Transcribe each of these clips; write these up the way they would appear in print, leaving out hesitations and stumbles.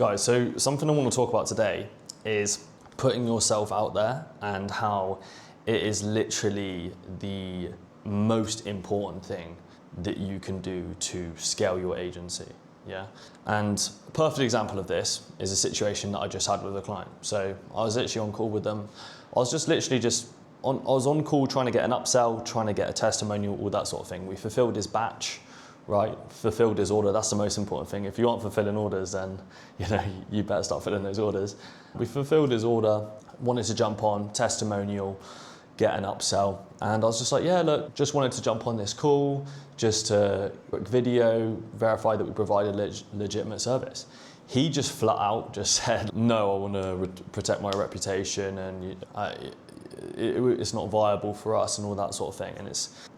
Guys, so something I want to talk about today is putting yourself out there and how it is literally the most important thing that you can do to scale your agency. Yeah. And a perfect example of this is a situation that I just had with a client. So I was literally on call with them. I was on call trying to get an upsell, trying to get a testimonial, all that sort of thing. We fulfilled his batch, right? Fulfilled his order. That's the most important thing. If you aren't fulfilling orders, then you better start filling those orders. We fulfilled his order, wanted to jump on, testimonial, get an upsell. And I was just like, yeah, look, just wanted to jump on this call, just to quick video, verify that we provided legitimate service. He just flat out just said, no, I want to protect my reputation and it's not viable for us and all that sort of thing. And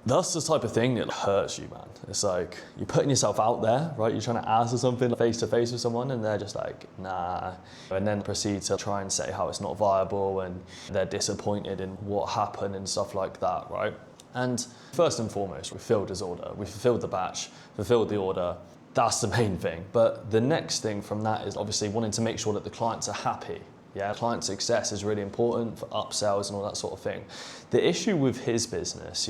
that's the type of thing that hurts you, man. It's like you're putting yourself out there, right? You're trying to answer something face to face with someone and they're just like, nah. And then proceed to try and say how it's not viable and they're disappointed in what happened and stuff like that, right? And first and foremost, we fulfilled his order. We fulfilled the batch, fulfilled the order. That's the main thing. But the next thing from that is obviously wanting to make sure that the clients are happy. Yeah, client success is really important for upsells and all that sort of thing. The issue with his business,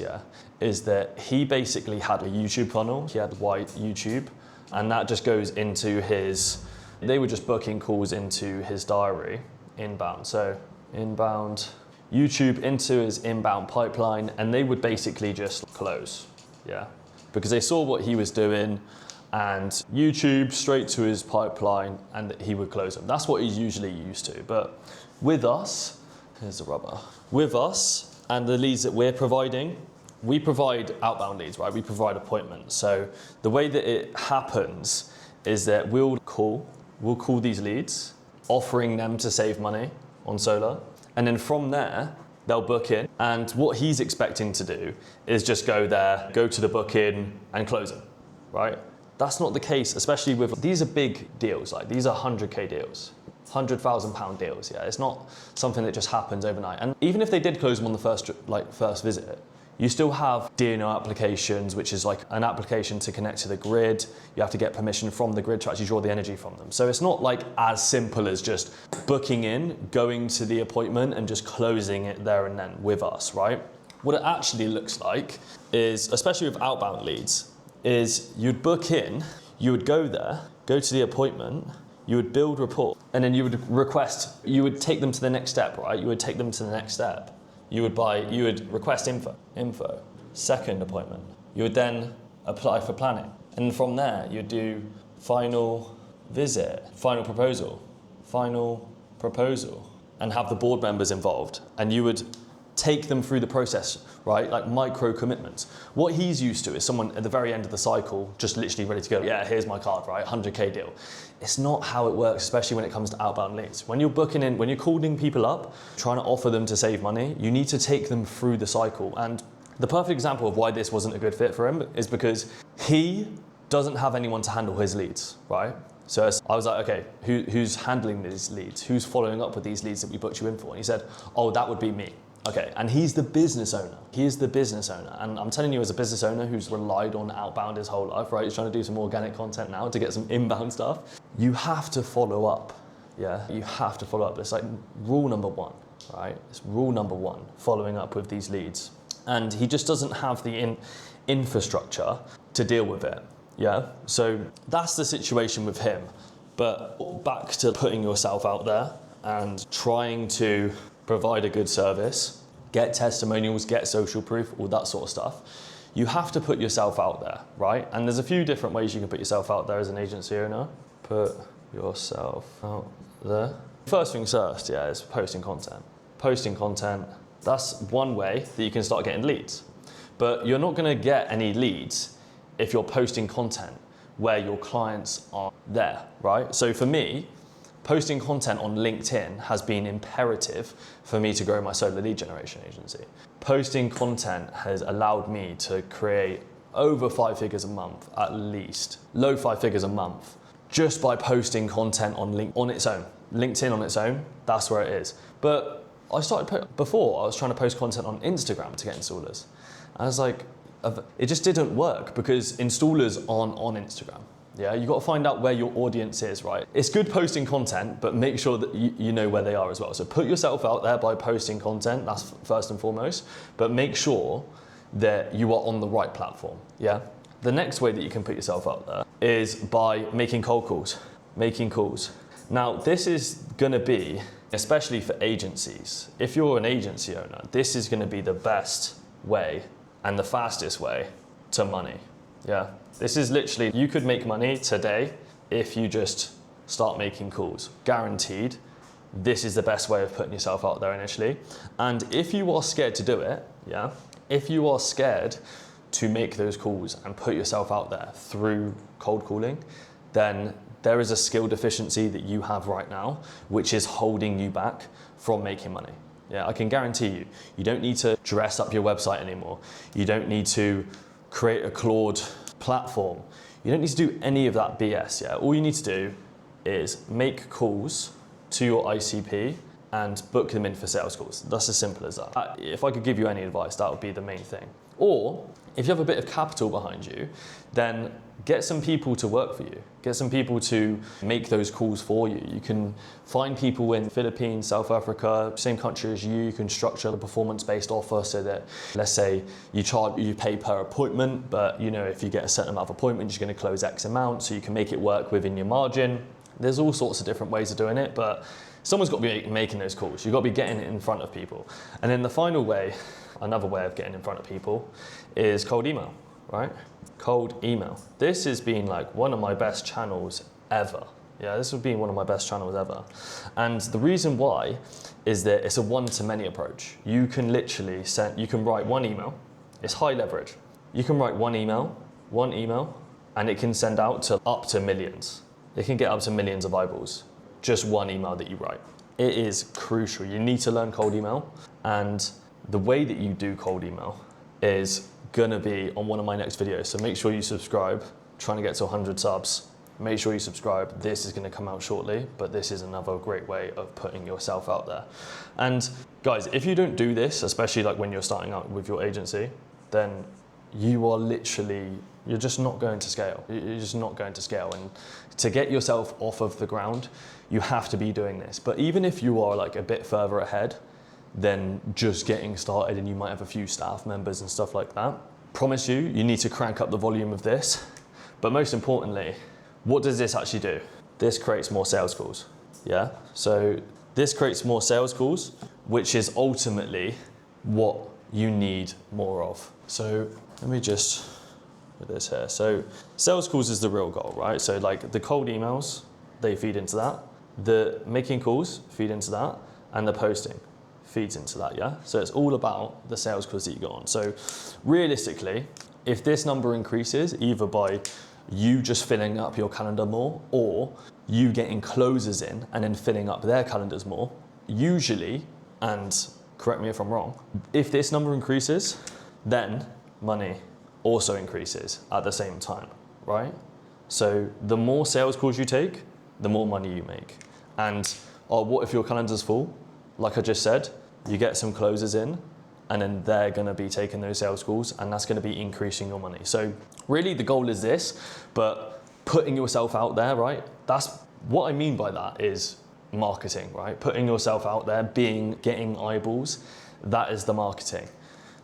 is that he basically had a YouTube funnel. He had white YouTube, and that just goes into they were just booking calls into his diary, inbound. So inbound, YouTube into his inbound pipeline, and they would basically just close, because they saw what he was doing, and YouTube straight to his pipeline and he would close them. That's what he's usually used to. But with us, here's the rubber. With us and the leads that we're providing, we provide outbound leads, right? We provide appointments. So the way that it happens is that we'll call these leads, offering them to save money on solar. And then from there, they'll book in. And what he's expecting to do is just go there, go to the booking and close them, right? That's not the case, especially with, these are big deals, like these are 100K deals, £100,000 deals, It's not something that just happens overnight. And even if they did close them on the first visit, you still have DNO applications, which is like an application to connect to the grid. You have to get permission from the grid to actually draw the energy from them. So it's not like as simple as just booking in, going to the appointment and just closing it there and then with us, right? What it actually looks like is, especially with outbound leads, is you'd book in, you would go there, go to the appointment, you would build rapport, and then you would take them to the next step, right? You would take them to the next step. You would request info, second appointment. You would then apply for planning. And from there, you'd do final visit, final proposal, and have the board members involved. And you would take them through the process, right? Like micro commitments. What he's used to is someone at the very end of the cycle, just literally ready to go, yeah, here's my card, right? 100K deal. It's not how it works, especially when it comes to outbound leads. When you're booking in, when you're calling people up, trying to offer them to save money, you need to take them through the cycle. And the perfect example of why this wasn't a good fit for him is because he doesn't have anyone to handle his leads, right? So I was like, okay, who's handling these leads? Who's following up with these leads that we booked you in for? And he said, oh, that would be me. Okay, and he's the business owner. He is the business owner. And I'm telling you, as a business owner who's relied on outbound his whole life, right? He's trying to do some organic content now to get some inbound stuff. You have to follow up, You have to follow up. It's like rule number one, right? It's rule number one, following up with these leads. And he just doesn't have the infrastructure to deal with it, So that's the situation with him. But back to putting yourself out there and trying to provide a good service, get testimonials, get social proof, all that sort of stuff. You have to put yourself out there, right? And there's a few different ways you can put yourself out there as an agency owner. Put yourself out there. First things first, is posting content. Posting content, that's one way that you can start getting leads. But you're not gonna get any leads if you're posting content where your clients are there, right? So for me, posting content on LinkedIn has been imperative for me to grow my solar lead generation agency. Posting content has allowed me to create over 5 figures a month, at least, low 5 figures a month, just by posting content on its own. LinkedIn on its own, that's where it is. But I was trying to post content on Instagram to get installers. I was like, it just didn't work because installers aren't on Instagram. Yeah, you got to find out where your audience is, right? It's good posting content, but make sure that you know where they are as well. So put yourself out there by posting content, that's first and foremost, but make sure that you are on the right platform, yeah? The next way that you can put yourself out there is by making cold calls, making calls. Now, this is gonna be, especially for agencies, if you're an agency owner, this is gonna be the best way and the fastest way to money, yeah? This is literally, you could make money today if you just start making calls. Guaranteed, this is the best way of putting yourself out there initially. And if you are scared to do it, yeah, if you are scared to make those calls and put yourself out there through cold calling, then there is a skill deficiency that you have right now, which is holding you back from making money. Yeah, I can guarantee you, you don't need to dress up your website anymore. You don't need to create a Claude platform. You don't need to do any of that BS, yeah? All you need to do is make calls to your ICP and book them in for sales calls. That's as simple as that. If I could give you any advice, that would be the main thing. Or if you have a bit of capital behind you, then get some people to work for you. Get some people to make those calls for you. You can find people in Philippines, South Africa, same country as you. You can structure a performance-based offer so that, let's say, you pay per appointment, but you know, if you get a certain amount of appointments, you're going to close X amount, so you can make it work within your margin. There's all sorts of different ways of doing it, but someone's got to be making those calls. You've got to be getting it in front of people. And then the final way, another way of getting in front of people, is cold email, right? Cold email. This has been like one of my best channels ever. Yeah, this has been one of my best channels ever. And the reason why is that it's a one-to-many approach. You can literally you can write one email. It's high leverage. You can write one email, and it can send out to up to millions. It can get up to millions of eyeballs. Just one email that you write. It is crucial. You need to learn cold email, and the way that you do cold email is gonna be on one of my next videos. So make sure you subscribe. Trying to get to 100 subs. Make sure you subscribe. This is gonna come out shortly, but this is another great way of putting yourself out there. And guys, if you don't do this, especially like when you're starting out with your agency, then you're just not going to scale. You're just not going to scale. And to get yourself off of the ground, you have to be doing this. But even if you are like a bit further ahead than just getting started and you might have a few staff members and stuff like that, promise you need to crank up the volume of this. But most importantly, what does this actually do? This creates more sales calls, yeah? So this creates more sales calls, which is ultimately what you need more of. So let me just put this here. So sales calls is the real goal, right? So like the cold emails, they feed into that. The making calls feed into that, and the posting feeds into that, yeah? So it's all about the sales calls that you got on. So realistically, if this number increases, either by you just filling up your calendar more, or you getting closers in and then filling up their calendars more, usually, and correct me if I'm wrong, if this number increases, then money also increases at the same time, right? So the more sales calls you take, the more money you make. And what if your calendar's full? Like I just said, you get some closers in, and then they're gonna be taking those sales calls, and that's gonna be increasing your money. So really the goal is this, but putting yourself out there, right? That's what I mean by that is marketing, right? Putting yourself out there, getting eyeballs, that is the marketing.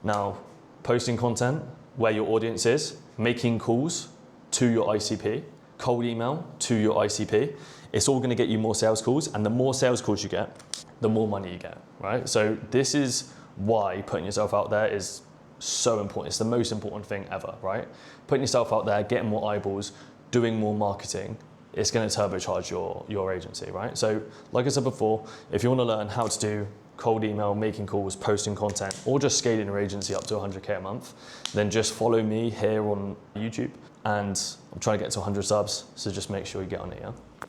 Now, posting content where your audience is, making calls to your ICP, cold email to your ICP, it's all gonna get you more sales calls, and the more sales calls you get, the more money you get, right? So this is why putting yourself out there is so important. It's the most important thing ever, right? Putting yourself out there, getting more eyeballs, doing more marketing, it's gonna turbocharge your agency, right? So like I said before, if you wanna learn how to do cold email, making calls, posting content, or just scaling your agency up to 100K a month, then just follow me here on YouTube, and I'm trying to get to 100 subs, so just make sure you get on it, yeah?